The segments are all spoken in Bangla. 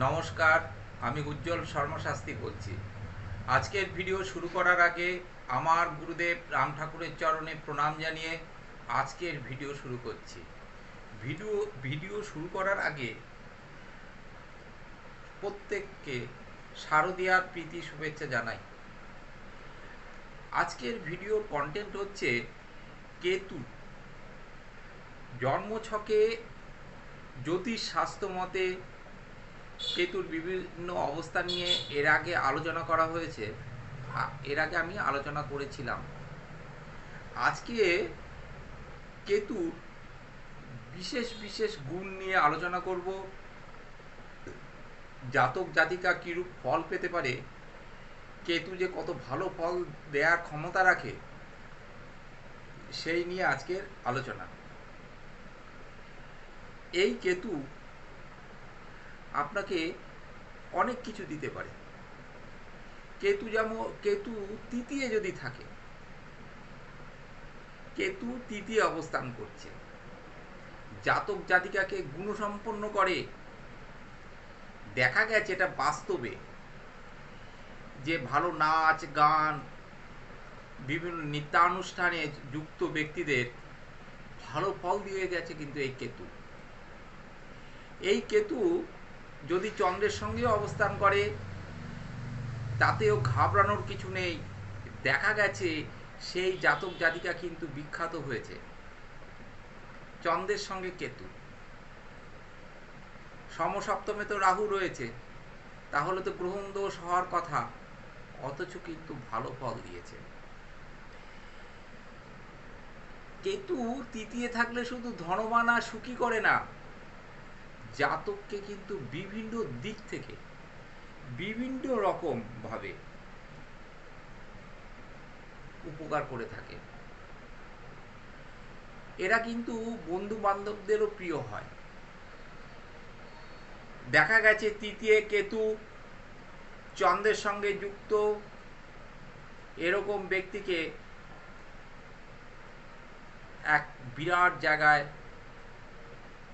নমস্কার, আমি উজ্জ্বল শর্মা শাস্ত্রী বলছি। আজকের ভিডিও শুরু করার আগে আমার গুরুদেব রাম ঠাকুরের চরণে প্রণাম জানিয়ে আজকের ভিডিও শুরু করছি। ভিডিও ভিডিও শুরু করার আগে প্রত্যেককে শারদীয়ার প্রীতি শুভেচ্ছা জানাই। আজকের ভিডিওর কন্টেন্ট হচ্ছে কেতু। জন্মছকে জ্যোতিষ শাস্ত্র মতে কেতুর বিভিন্ন অবস্থা নিয়ে এর আগে আলোচনা করা হয়েছে। এর আগে আমি আলোচনা করেছিলাম। আজকে কেতুর বিশেষ বিশেষ গুণ নিয়ে আলোচনা করব। জাতক জাতিকা কিরূপ ফল পেতে পারে, কেতু যে কত ভালো ফল দেওয়ার ক্ষমতা রাখে, সেই নিয়ে আজকের আলোচনা। এই কেতু আপনাকে অনেক কিছু দিতে পারে। কেতু তৃতীয় যদি থাকে, কেতু তৃতীয় অবস্থান করছে, জাতক জাতিকাকে গুণসম্পন্ন করে। দেখা গেছে এটা বাস্তবে, যে ভালো নাচ গান বিভিন্ন নৃত্যানুষ্ঠানে যুক্ত ব্যক্তিদের ভালো ফল দিয়ে গেছে। কিন্তু এই কেতু যদি চন্দ্রের সঙ্গে অবস্থান করে, তাতেও ঘাবড়ানোর কিছু নেই। দেখা গেছে সেই জাতক জাতিকা কিন্তু বিখ্যাত হয়েছে। চন্দ্রের সঙ্গে কেতু, সমসপ্তমে তো রাহু রয়েছে, তাহলে তো গ্রহণ দোষ হওয়ার কথা, অথচ কিন্তু ভালো ফল দিয়েছে। কেতু তৃতীয় থাকলে শুধু ধনবান আর সুখী করে না, জাতককে কিন্তু বিভিন্ন দিক থেকে বিভিন্ন রকম ভাবে উপকার করে থাকে। এরা কিন্তু বন্ধু বান্ধবদেরও প্রিয় হয়। দেখা গেছে তৃতীয় কেতু চন্দ্রের সঙ্গে যুক্ত এরকম ব্যক্তিকে এক বিরাট জায়গায়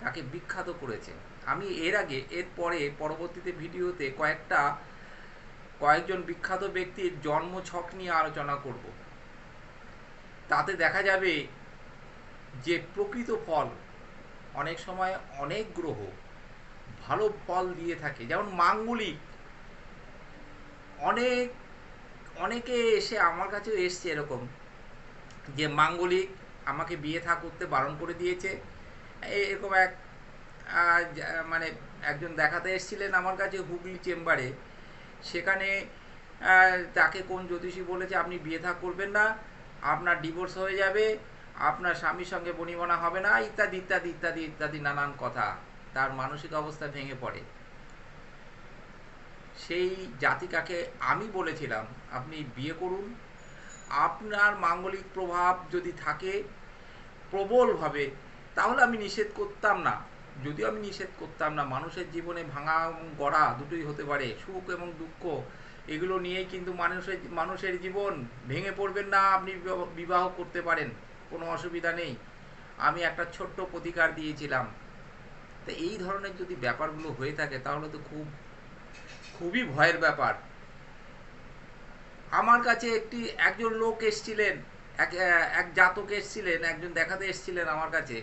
তাকে বিখ্যাত করেছে। আমি এর পরবর্তীতে ভিডিওতে কয়েকজন বিখ্যাত ব্যক্তির জন্ম ছক নিয়ে আলোচনা করব। তাতে দেখা যাবে যে প্রকৃত ফল অনেক সময় অনেক গ্রহ ভালো ফল দিয়ে থাকে। যেমন মাঙ্গলিক, অনেকে এসে আমার কাছেও এসছে এরকম, যে মাঙ্গলিক আমাকে বিয়ে থা করতে বারণ করে দিয়েছে। এরকম মানে একজন দেখাতে এসেছিলেন আমার কাছে হুগলি চেম্বারে। সেখানে তাকে কোন জ্যোতিষী বলেছে আপনি বিয়ে থা করবেন না, আপনার ডিভোর্স হয়ে যাবে, আপনার স্বামীর সঙ্গে বনিবনা হবে না, ইত্যাদি ইত্যাদি ইত্যাদি ইত্যাদি নানান কথা। তার মানসিক অবস্থা ভেঙে পড়ে। সেই জাতিকাকে আমি বলেছিলাম আপনি বিয়ে করুন। আপনার মাঙ্গলিক প্রভাব যদি থাকে প্রবলভাবে, তাহলে আমি নিষেধ করতাম না। যদিও আমি নিষেধ করতাম না, মানুষের জীবনে ভাঙা গড়া দুটোই হতে পারে, সুখ এবং দুঃখ এগুলো নিয়েই কিন্তু মানুষের জীবন। ভেঙে পড়বেন না, আপনি বিবাহ করতে পারেন, কোনো অসুবিধা নেই। আমি একটা ছোট্ট প্রতিকার দিয়েছিলাম। তো এই ধরনের যদি ব্যাপারগুলো হয়ে থাকে, তাহলে তো খুবই ভয়ের ব্যাপার। আমার কাছে একজন লোক এসছিলেন, এক জাতক এসছিলেন, একজন দেখাতে এসছিলেন আমার কাছে,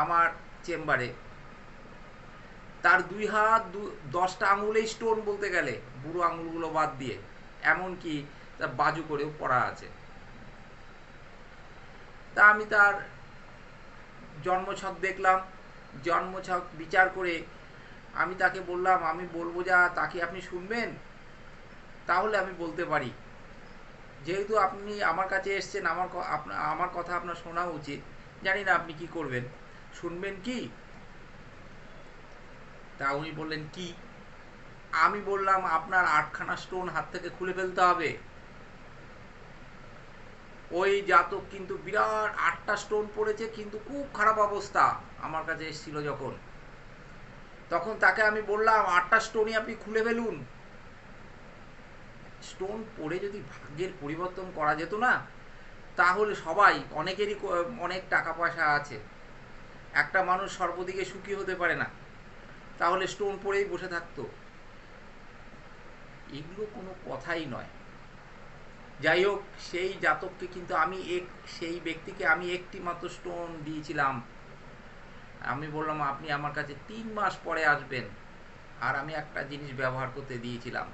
আমার চেম্বারে। তার 2 হাত 10টা আঙুলেই স্টোন, বলতে গেলে বুড়ো আঙুলগুলো বাদ দিয়ে, এমনকি তার বাজু করেও পড়া আছে। তা আমি তার জন্মছক দেখলাম। জন্মছক বিচার করে আমি তাকে বললাম, আমি বলবো যা তাকে আপনি শুনবেন, তাহলে আমি বলতে পারি। যেহেতু আপনি আমার কাছে এসছেন, আমার কথা আপনার শোনা উচিত। জানি না আপনি কি করবেন, শুনবেন কি? তা উনি বললেন কি? আমি বললাম আপনার 8খানা স্টোন হাত থেকে খুলে ফেলতে হবে। ওই জাতক কিন্তু বিরাট 8টা স্টোন পড়েছে, কিন্তু খুব খারাপ অবস্থা। আমার কাছে এসেছিল যখন, তখন তাকে আমি বললাম 8টা স্টোনই আপনি খুলে ফেলুন। স্টোন পড়ে যদি ভাগ্যের পরিবর্তন করা যেত না, তাহলে অনেকেরই অনেক টাকা পয়সা আছে, একটা মানুষ সর্বদিকে সুখী হতে পারে না। তাহলে স্টোন পরেই বসে থাকতো? এগুলো কোনো কথাই নয়। যাই হোক, সেই জাতককে কিন্তু সেই ব্যক্তিকে আমি একটি মাত্র স্টোন দিয়েছিলাম। আমি বললাম আপনি আমার কাছে 3 মাস পরে আসবেন, আর আমি একটা জিনিস ব্যবহার করতে দিয়েছিলাম।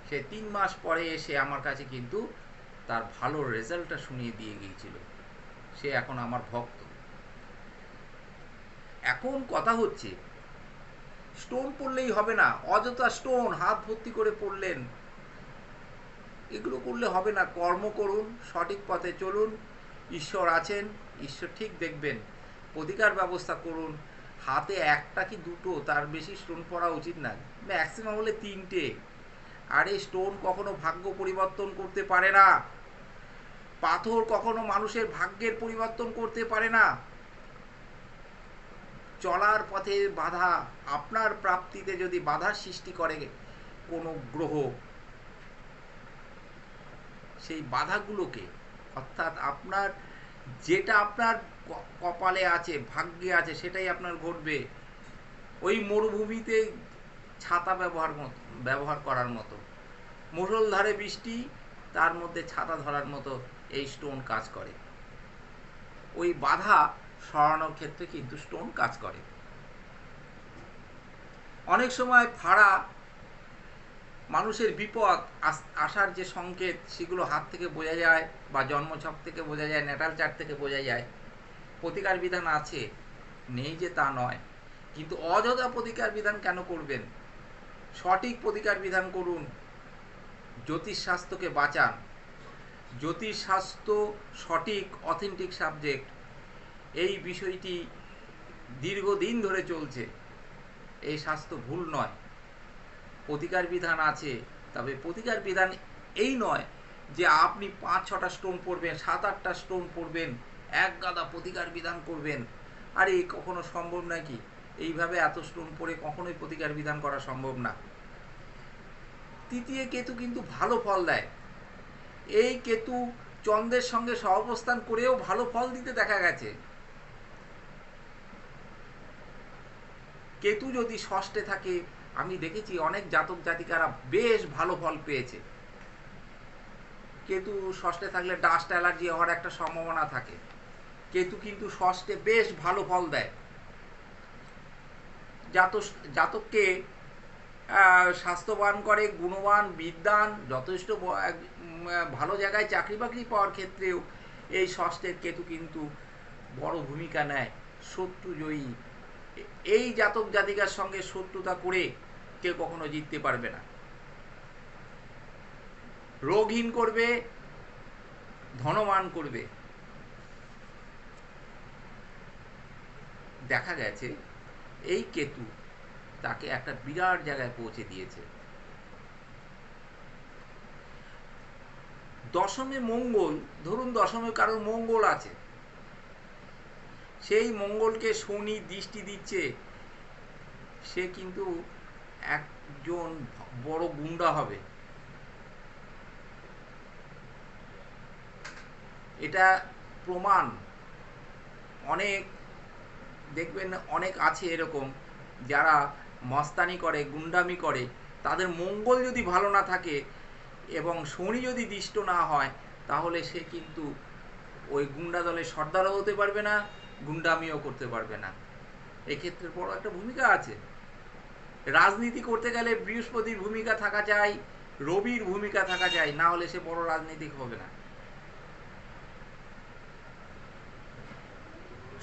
সে 3 মাস পরে এসে আমার কাছে কিন্তু তার ভালো রেজাল্টটা শুনিয়ে দিয়ে গিয়েছিল। সে এখন আমার ভক্ত। এখন কথা হচ্ছে, স্টোন পড়লেই হবে না, অযথা স্টোন হাত ভর্তি করে পড়লেন, এগুলো করলে হবে না। কর্ম করুন, সঠিক পথে চলুন, ঈশ্বর আছেন, ঈশ্বর ঠিক দেখবেন। প্রতিকার ব্যবস্থা করুন। হাতে একটা কি দুটো, তার বেশি স্টোন পড়া উচিত না, ম্যাক্সিমাম হলে 3টে। আর এই স্টোন কখনো ভাগ্য পরিবর্তন করতে পারে না। পাথর কখনো মানুষের ভাগ্যের পরিবর্তন করতে পারে না। চলার পথে বাধা, আপনার প্রাপ্তিতে যদি বাধার সৃষ্টি করে কোনো গ্রহ, সেই বাধাগুলোকে, অর্থাৎ যেটা আপনার কপালে আছে, ভাগ্যে আছে, সেটাই আপনার ঘটবে। ওই মরুভূমিতে ছাতা ব্যবহার করার মতো, মুষলধারে বৃষ্টি, তার মধ্যে ছাতা ধরার মতো এই স্টোন কাজ করে। ওই বাধা সরানোর ক্ষেত্রে কিন্তু স্টোন কাজ করে। অনেক সময় ফাড়া, মানুষের বিপদ আসার যে সংকেত, সেগুলো হাত থেকে বোঝা যায়, বা জন্মছক থেকে বোঝা যায়, ন্যাটাল চার্ট থেকে বোঝা যায়। প্রতিকার বিধান আছে, নেই যে তা নয়, কিন্তু অযথা প্রতিকার বিধান কেন করবেন? সঠিক প্রতিকার বিধান করুন। জ্যোতিষশাস্ত্রকে বাঁচান। জ্যোতিষশাস্ত্র সঠিক, অথেন্টিক সাবজেক্ট। এই বিষয়টি দীর্ঘদিন ধরে চলছে। এই শাস্ত্র ভুল নয়, প্রতিকার বিধান আছে। তবে প্রতিকার বিধান এই নয় যে আপনি 5-6টা স্টোন পড়বেন, 7-8টা স্টোন পড়বেন, এক গাদা প্রতিকার বিধান করবেন। আরে কখনো সম্ভব নাকি? এইভাবে এত স্টোন পড়ে কখনোই প্রতিকার বিধান করা সম্ভব না। তৃতীয় কেতু কিন্তু ভালো ফল দেয়। এই কেতু চন্দ্রের সঙ্গে সহাবস্থান করেও ভালো ফল দিতে দেখা গেছে। কেতু যদি ষষ্ঠে থাকে, আমি দেখেছি অনেক জাতক জাতিকারা বেশ ভালো ফল পেয়েছে। কেতু ষষ্ঠে থাকলে ডাস্ট অ্যালার্জি হওয়ার একটা সম্ভাবনা থাকে। কেতু কিন্তু ষষ্ঠে বেশ ভালো ফল দেয়। জাতককে স্বাস্থ্যবান করে, গুণবান, বিদ্বান, যথেষ্ট ভালো জায়গায় চাকরি বাকরি পাওয়ার ক্ষেত্রেও এই ষষ্ঠের কেতু কিন্তু বড় ভূমিকা নেয়। শত্রুজয়ী, এই জাতক জাতিকার সঙ্গে শত্রুতা করে কেউ কখনো জিততে পারবে না। রোগহীন করবে, ধনবান করবে। দেখা গেছে এই কেতু তাকে একটা বিরাট জায়গায় পৌঁছে দিয়েছে। দশমে মঙ্গল, ধরুন দশমে কারোর মঙ্গল আছে, সেই মঙ্গলকে শনি দৃষ্টি দিচ্ছে, সে কিন্তু একজন বড় গুন্ডা হবে। এটা প্রমাণ। অনেক দেখবেন, অনেক আছে এরকম যারা মস্তানি করে, গুন্ডামি করে, তাদের মঙ্গল যদি ভালো না থাকে এবং শনি যদি দৃষ্ট না হয়, তাহলে সে কিন্তু ওই গুন্ডা দলের সর্দারও হতে পারবে না, গুন্ডামিও করতে পারবে না। এক্ষেত্রে বড় একটা ভূমিকা আছে। রাজনীতি করতে গেলে বৃহস্পতির ভূমিকা থাকা চাই, রবির ভূমিকা থাকা চাই, না হলে সে বড় রাজনীতিক হবে না।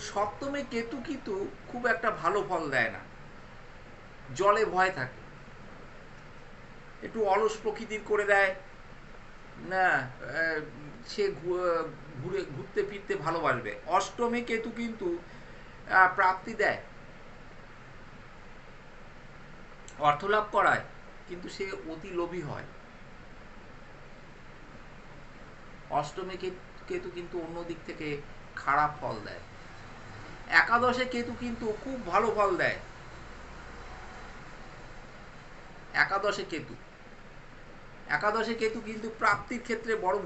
সপ্তমে কেতু কিন্তু খুব একটা ভালো ফল দেয় না, জলে ভয় থাকে, একটু অলস প্রকৃতির করে দেয় না, সে ঘুরতে ফিরতে ভালোবাসবে। অষ্টমে কেতু কিন্তু প্রাপ্তি দেয়, অর্থ লাভ করায়, কিন্তু সে অতি লোভী হয়। অষ্টমে কেতু কিন্তু অন্য দিক থেকে খারাপ ফল দেয়। একাদশে কেতু কিন্তু খুব ভালো ফল দেয়। একাদশে কেতু কিন্তু প্রাপ্তির ক্ষেত্রে বড়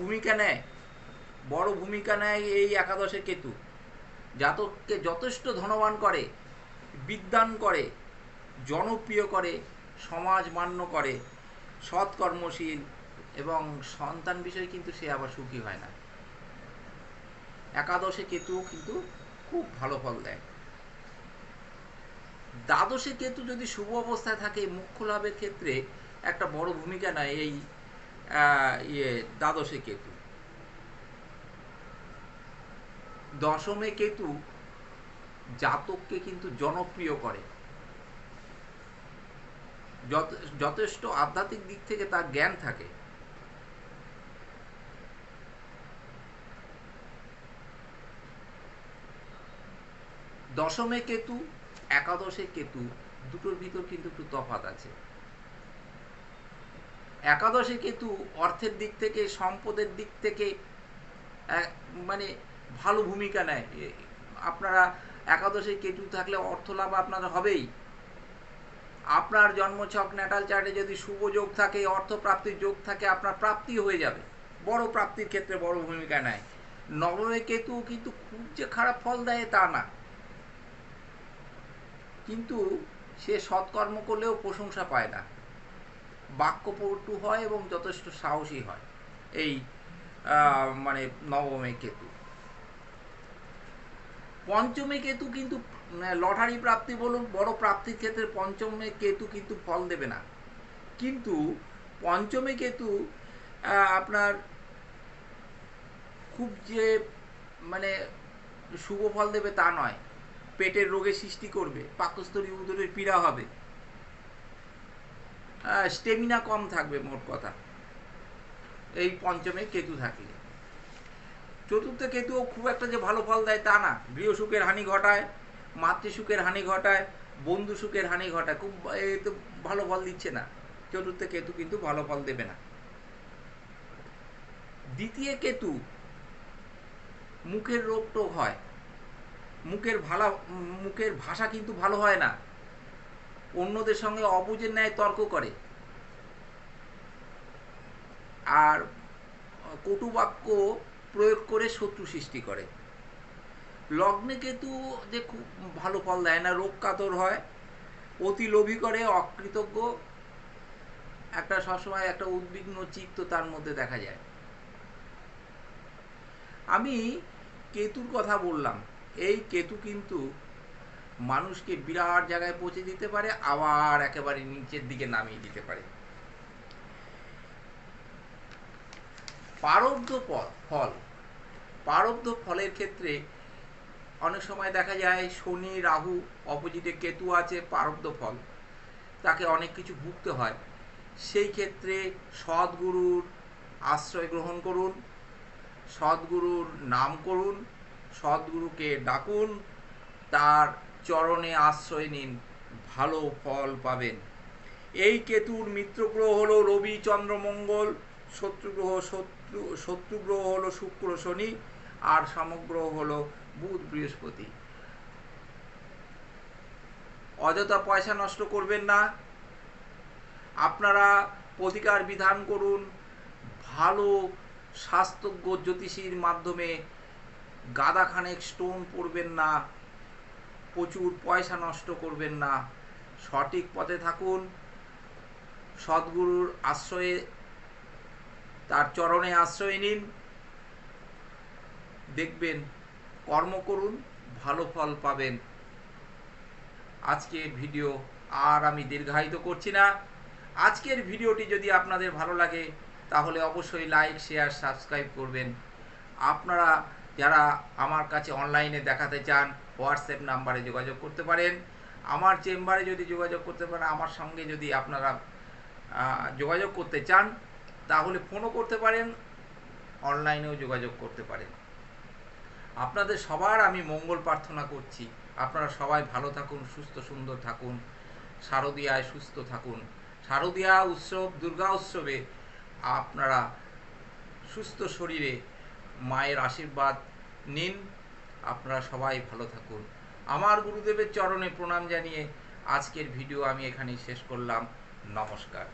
ভূমিকা নেয়। এই একাদশে কেতু জাতককে যথেষ্ট ধনবান করে, বিদ্বান করে, জনপ্রিয় করে, সমাজ মান্য করে, সৎকর্মশীল, এবং সন্তান বিষয়ে কিন্তু সে আবার সুখী হয় না। একাদশে কেতুও কিন্তু খুব ভালো ফল দেয়। দ্বাদশে কেতু যদি শুভ অবস্থায় থাকে মুখ্য লাভের ক্ষেত্রে একটা বড় ভূমিকা নেয় এই দ্বাদশে কেতু। দশমে কেতু জাতককে কিন্তু জনপ্রিয় করে, যথেষ্ট আধ্যাত্মিক দিক থেকে তার জ্ঞান থাকে। দশমে কেতু, একাদশে কেতু, দুটোর ভিতর কিন্তু একটু তফাৎ আছে। একাদশে কেতু অর্থের দিক থেকে, সম্পদের দিক থেকে মানে ভালো ভূমিকা নেয়। আপনারা একাদশে কেতু থাকলে অর্থ লাভ আপনার হবেই। আপনার জন্মছক ন্যাটাল চার্টে যদি শুভ যোগ থাকে, অর্থ প্রাপ্তির যোগ থাকে, আপনার প্রাপ্তি হয়ে যাবে, বড় প্রাপ্তির ক্ষেত্রে বড় ভূমিকা নেয়। নবমে কেতু কিন্তু খুব যে খারাপ ফল দেয় তা না, কিন্তু সে সৎকর্ম করলেও প্রশংসা পায় না, বাক্যপটু হয় এবং যথেষ্ট সাহসী হয় এই মানে নবমে কেতু। পঞ্চমে কেতু কিন্তু লটারি প্রাপ্তি বলুন, বড় প্রাপ্তির ক্ষেত্রে পঞ্চমে কেতু কিন্তু ফল দেবে না। কিন্তু পঞ্চমে কেতু আপনার খুব যে মানে শুভ ফল দেবে তা নয়, পেটের রোগের সৃষ্টি করবে, পাকস্থলী উদরের পীড়া হবে, স্টেমিনা কম থাকবে, মোট কথা এই পঞ্চমে কেতু থাকলে। চতুর্থ কেতুও খুব একটা যে ভালো ফল দেয় তা না, গৃহ সুখের হানি ঘটায়, মাতৃসুখের হানি ঘটায়, বন্ধু সুখের হানি ঘটায়, খুব তো ভালো ফল দিচ্ছে না। চতুর্থ কেতু কিন্তু ভালো ফল দেবে না। দ্বিতীয় কেতু মুখের রোগ টোগ হয়, মুখের ভাষা কিন্তু ভালো হয় না, অন্যদের সঙ্গে অবুঝের ন্যায় তর্ক করে, আর কটু বাক্য প্রয়োগ করে শত্রু সৃষ্টি করে। লগ্নে কেতু যে খুব ভালো ফল দেয় না, রোগ কাতর হয়, অতি লোভী করে, অকৃতজ্ঞ, একটা সবসময় একটা উদ্বিগ্ন চিত্ত তার মধ্যে দেখা যায়। আমি কেতুর কথা বললাম, এই কেতু কিন্তু মানুষকে বিরাট জায়গায় পৌঁছে দিতে পারে, আবার একেবারে নিচের দিকে নামিয়ে দিতে পারে। প্রারব্ধ ফল, প্রারব্ধ ফলের ক্ষেত্রে অনেক সময় দেখা যায় শনি রাহু অপোজিটে কেতু আছে, প্রারব্ধ ফল তাকে অনেক কিছু ভুগতে হয়। সেই ক্ষেত্রে সদ্গুরুর আশ্রয় গ্রহণ করুন, সদ্গুরুর নাম করুন, সদ্গুরুকে ডাকুন, তার চরণে আশ্রয় নিন, ভালো ফল পাবেন। এই কেতুর মিত্রগ্রহ হলো রবি চন্দ্র মঙ্গল, শত্রুগ্রহ হলো শুক্র শনি, আর সমগ্রহ হলো বুধ বৃহস্পতি। অযথা পয়সা নষ্ট করবেন না, আপনারা প্রতিকার বিধান করুন, ভালো স্বাস্থ্যজ্ঞ জ্যোতিষীর মাধ্যমে গাদাখানেক স্টোন পড়বেন না, প্রচুর পয়সা নষ্ট করবেন না, সঠিক পথে থাকুন, সদ্গুরুর আশ্রয়ে, তার চরণে আশ্রয় নিন, দেখবেন কর্ম করুন, ভালো ফল পাবেন। আজকের ভিডিও আর আমি দীর্ঘায়িত করছি না। আজকের ভিডিওটি যদি আপনাদের ভালো লাগে তাহলে অবশ্যই লাইক, শেয়ার, সাবস্ক্রাইব করবেন। আপনারা যারা আমার কাছে অনলাইনে দেখাতে চান হোয়াটসঅ্যাপ নাম্বারে যোগাযোগ করতে পারেন। আমার চেম্বারে যদি যোগাযোগ করতে পারেন, আমার সঙ্গে যদি আপনারা যোগাযোগ করতে চান তাহলে ফোনও করতে পারেন, অনলাইনেও যোগাযোগ করতে পারেন। আপনাদের সবার আমি মঙ্গল প্রার্থনা করছি। আপনারা সবাই ভালো থাকুন, সুস্থ সুন্দর থাকুন, শারদীয়ায় সুস্থ থাকুন। শারদীয়া উৎসব, দুর্গা উৎসবে আপনারা সুস্থ শরীরে মায়ের আশীর্বাদ নিন। আপনারা সবাই ভালো থাকুন। আমার গুরুদেবের চরণে প্রণাম জানিয়ে আজকের ভিডিও আমি এখানেই শেষ করলাম। নমস্কার।